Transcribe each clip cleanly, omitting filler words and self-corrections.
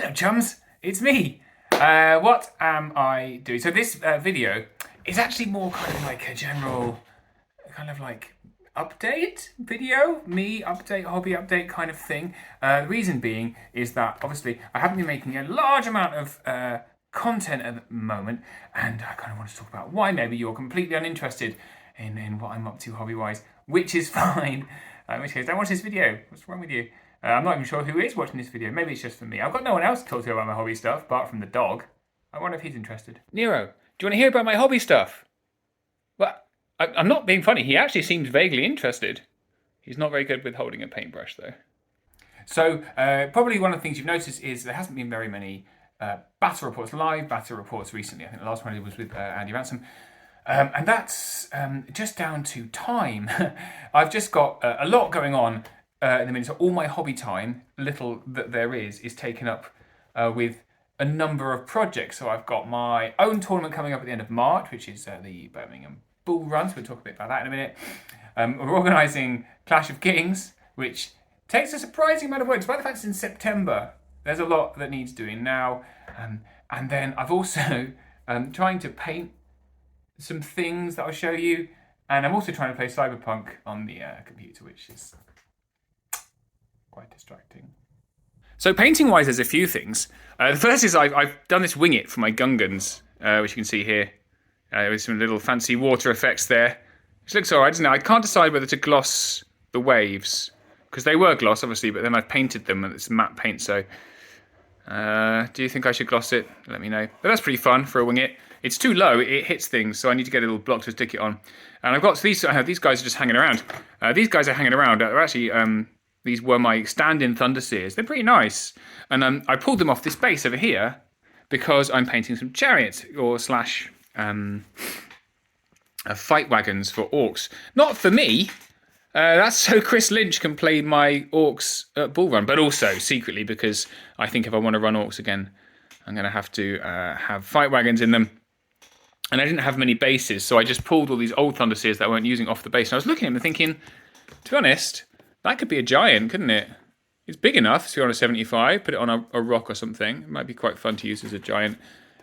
Hello chums, it's me. What am I doing? So this video is actually more kind of like a general kind of like update video, me update, hobby update kind of thing. The reason being is that obviously I haven't been making a large amount of content at the moment, and I kind of want to talk about why maybe you're completely uninterested in what I'm up to hobby wise, which is fine. In which case, don't watch this video. What's wrong with you? I'm not even sure who is watching this video. Maybe it's just for me. I've got no one else to talk to about my hobby stuff apart from the dog. I wonder if he's interested. Nero, do you want to hear about my hobby stuff? Well, I'm not being funny. He actually seems vaguely interested. He's not very good with holding a paintbrush, though. So, probably one of the things you've noticed is there hasn't been very many battle reports, live battle reports recently. I think the last one I did was with Andy Ransom. And that's just down to time. I've just got a lot going on in the minute. So all my hobby time, little that there is taken up with a number of projects. So I've got my own tournament coming up at the end of March, which is the Birmingham Bull Run. So we'll talk a bit about that in a minute. We're organising Clash of Kings, which takes a surprising amount of work. Despite the fact it's in September, there's a lot that needs doing now. And then I've also trying to paint some things that I'll show you, and I'm also trying to play Cyberpunk on the computer, which is quite distracting. So painting wise, there's a few things. The first is I've done this wing it for my Gungans, which you can see here, with some little fancy water effects there, which looks alright, doesn't it? I can't decide whether to gloss the waves, because they were gloss obviously, but then I've painted them and it's matte paint, so do you think I should gloss it? Let me know. But that's pretty fun for a wing it. It's too low, it hits things, so I need to get a little block to stick it on. And I've got these guys are just hanging around. These guys are hanging around. They're actually, these were my stand-in Thunderseers. They're pretty nice. And I pulled them off this base over here because I'm painting some chariots or slash fight wagons for orcs. Not for me. That's so Chris Lynch can play my orcs at Bull Run, but also secretly because I think if I want to run orcs again, I'm going to have fight wagons in them. And I didn't have many bases, so I just pulled all these old Thunderseers that I weren't using off the base. And I was looking at them and thinking, to be honest, that could be a giant, couldn't it? It's big enough, so you're on a 75, put it on a rock or something. It might be quite fun to use as a giant.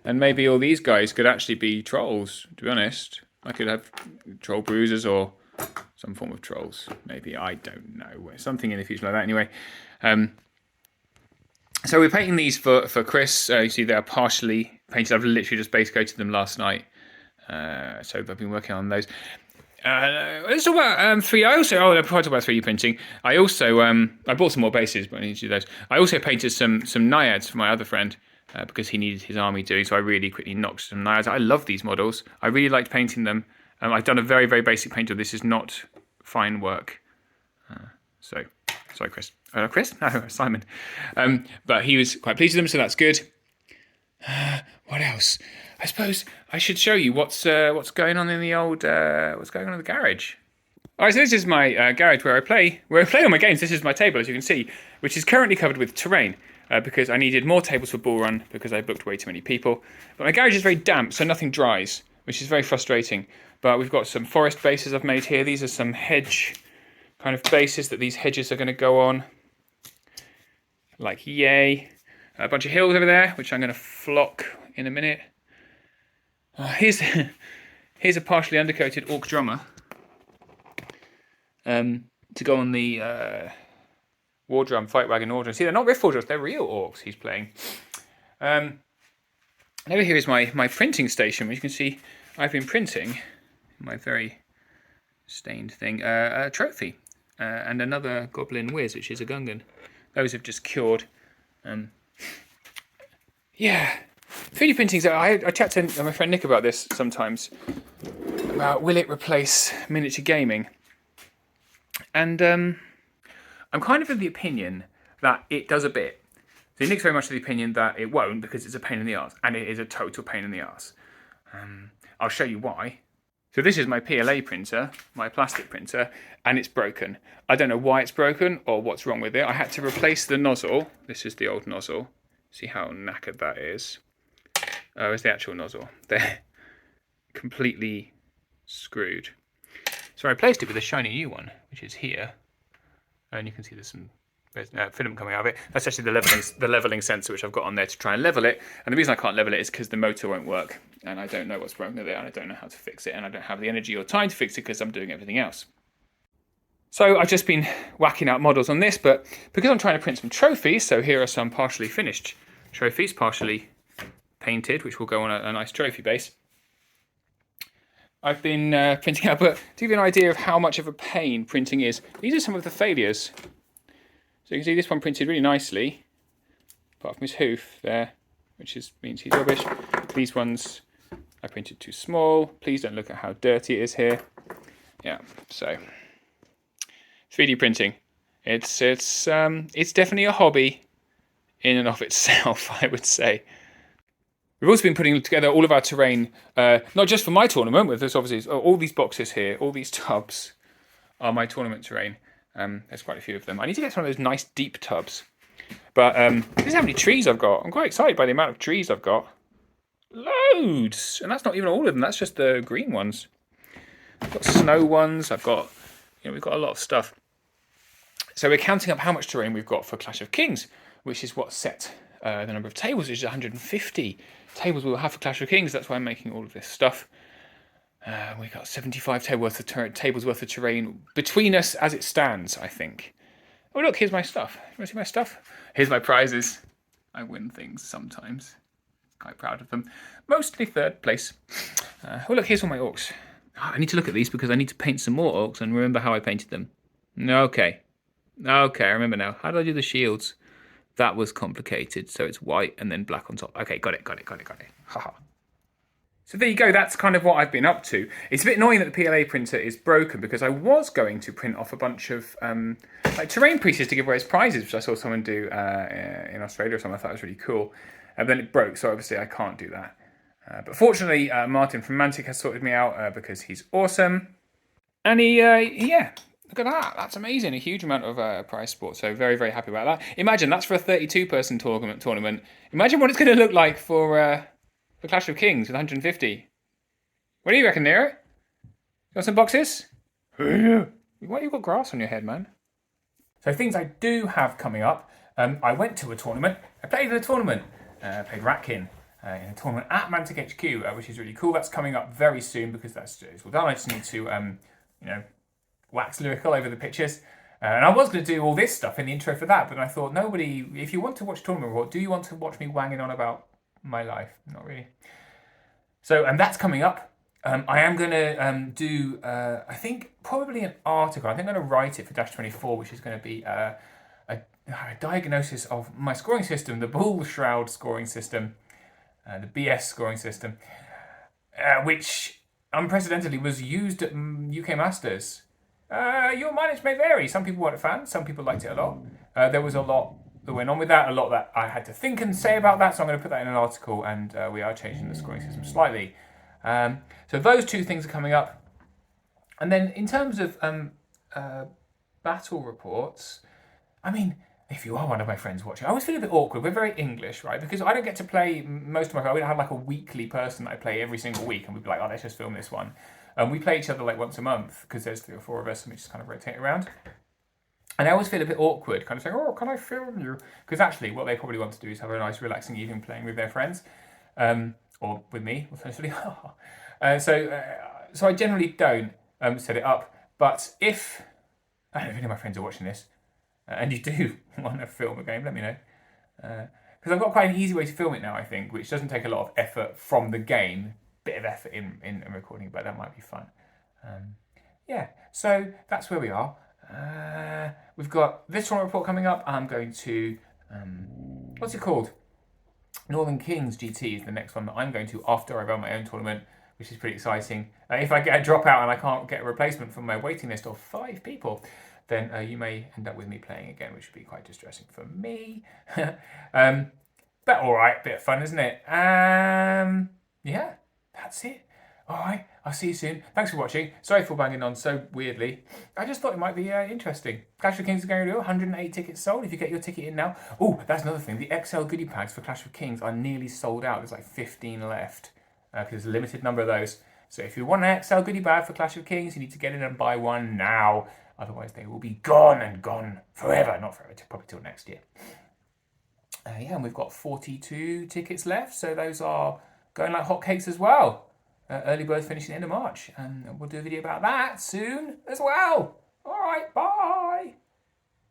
And maybe all these guys could actually be trolls, to be honest. I could have troll bruisers or some form of trolls. Maybe, I don't know. Something in the future like that anyway. So we're painting these for Chris. You see they're partially painted. I've literally just base coated them last night. So I've been working on those. Let's talk about 3D. Before I talk about 3D printing, I also I bought some more bases, but I need to do those. I also painted some naiads for my other friend because he needed his army doing. So I really quickly knocked some naiads. I love these models. I really liked painting them. I've done a very, very basic paint of this. Is not fine work. Sorry, Chris. Chris? No, Simon. But he was quite pleased with them, so that's good. What else? I suppose I should show you what's going on in the old what's going on in the garage. All right, so this is my garage where I play all my games. This is my table, as you can see, which is currently covered with terrain because I needed more tables for Bull Run because I booked way too many people. But my garage is very damp, so nothing dries, which is very frustrating. But we've got some forest bases I've made here. These are some hedge kind of bases that these hedges are going to go on. Like yay. A bunch of hills over there, which I'm going to flock in a minute. Here's a partially undercoated orc drummer to go on the war drum, fight wagon war drum. See, they're not riff war drums, they're real orcs he's playing. Over here is my printing station, which you can see I've been printing my very stained thing, a trophy and another Goblin Whiz, which is a Gungan. Those have just cured. Yeah, 3D printing. So I chat to my friend Nick about this sometimes. About will it replace miniature gaming? And I'm kind of of the opinion that it does a bit. So Nick's very much of the opinion that it won't because it's a pain in the arse, and it is a total pain in the arse. I'll show you why. So this is my PLA printer, my plastic printer, and it's broken. I don't know why it's broken or what's wrong with it. I had to replace the nozzle. This is the old nozzle. See how knackered that is. Oh, it's the actual nozzle. They're completely screwed. So I replaced it with a shiny new one, which is here. And you can see there's some there's filament coming out of it. That's actually the leveling sensor which I've got on there to try and level it. And the reason I can't level it is because the motor won't work, and I don't know what's wrong with it, and I don't know how to fix it, and I don't have the energy or time to fix it because I'm doing everything else. So I've just been whacking out models on this, but because I'm trying to print some trophies, so here are some partially finished trophies, partially painted, which will go on a nice trophy base. I've been printing out, but to give you an idea of how much of a pain printing is, these are some of the failures. So you can see this one printed really nicely, apart from his hoof there, which means he's rubbish. These ones I printed too small. Please don't look at how dirty it is here. Yeah, so 3D printing. It's definitely a hobby in and of itself, I would say. We've also been putting together all of our terrain, not just for my tournament, with this obviously, all these boxes here, all these tubs are my tournament terrain. There's quite a few of them. I need to get some of those nice deep tubs. But this is how many trees I've got. I'm quite excited by the amount of trees I've got. Loads! And that's not even all of them, that's just the green ones. I've got snow ones, we've got a lot of stuff. So we're counting up how much terrain we've got for Clash of Kings, which is what set the number of tables, which is 150 tables we'll have for Clash of Kings. That's why I'm making all of this stuff. We've got 75 tables worth of terrain between us as it stands, I think. Oh look, here's my stuff. You want to see my stuff? Here's my prizes. I win things sometimes. Quite proud of them. Mostly third place. Oh look, here's all my orcs. Oh, I need to look at these because I need to paint some more orcs and remember how I painted them. Okay, I remember now. How did I do the shields? That was complicated. So it's white and then black on top. Okay, got it. Haha. So there you go, that's kind of what I've been up to. It's a bit annoying that the PLA printer is broken because I was going to print off a bunch of like terrain pieces to give away as prizes, which I saw someone do in Australia or something. I thought it was really cool. And then it broke, so obviously I can't do that. But fortunately, Martin from Mantic has sorted me out because he's awesome. And yeah, look at that. That's amazing. A huge amount of prize support. So very, very happy about that. Imagine that's for a 32-person tournament. Imagine what it's going to look like for Clash of Kings with 150. What do you reckon, Nero? Got some boxes? Why have you got grass on your head, man? So things I do have coming up. I went to a tournament. I played in a tournament. Played Ratkin in a tournament at Mantic HQ, which is really cool. That's coming up very soon because that's well done. I just need to, wax lyrical over the pictures. And I was going to do all this stuff in the intro for that, but I thought if you want to watch tournament report, do you want to watch me wanging on about my life? Not really. So that's coming up. I am going to do, I think, probably an article. I think I'm going to write it for Dash 24, which is going to be a diagnosis of my scoring system, the Bull Shroud scoring system, the BS scoring system, which unprecedentedly was used at UK Masters. Your mileage may vary. Some people weren't fans, some people liked it a lot. There was a lot that went on with that, a lot that I had to think and say about that, so I'm going to put that in an article, and we are changing the scoring system slightly. So those two things are coming up. And then in terms of battle reports, I mean, if you are one of my friends watching, I always feel a bit awkward. We're very English, right? Because I don't get to play most of my... I don't have like a weekly person that I play every single week, and we'd be like, oh, let's just film this one. We play each other like once a month because there's 3 or 4 of us and we just kind of rotate around. And I always feel a bit awkward, kind of saying, oh, can I film you? Because actually what they probably want to do is have a nice relaxing evening playing with their friends. Or with me, essentially. So I generally don't set it up. But if... I don't know if any of my friends are watching this, and you do want to film a game, let me know. Because I've got quite an easy way to film it now, I think, which doesn't take a lot of effort from the game. Bit of effort in recording, but that might be fun. Yeah, so that's where we are. We've got this tournament report coming up. I'm going to... what's it called? Northern Kings GT is the next one that I'm going to after I run my own tournament, which is pretty exciting. If I get a dropout and I can't get a replacement from my waiting list of 5 people, then you may end up with me playing again, which would be quite distressing for me. But all right, bit of fun, isn't it? Yeah, that's it. All right, I'll see you soon. Thanks for watching. Sorry for banging on so weirdly. I just thought it might be interesting. Clash of Kings is going to do 108 tickets sold if you get your ticket in now. Oh, that's another thing. The XL goodie packs for Clash of Kings are nearly sold out. There's like 15 left because there's a limited number of those. So if you want an XL goodie bag for Clash of Kings, you need to get in and buy one now. Otherwise, they will be gone and gone forever. Not forever, probably till next year. Yeah, and we've got 42 tickets left, so those are going like hotcakes as well. Early bird finishing end of March, and we'll do a video about that soon as well. All right, bye.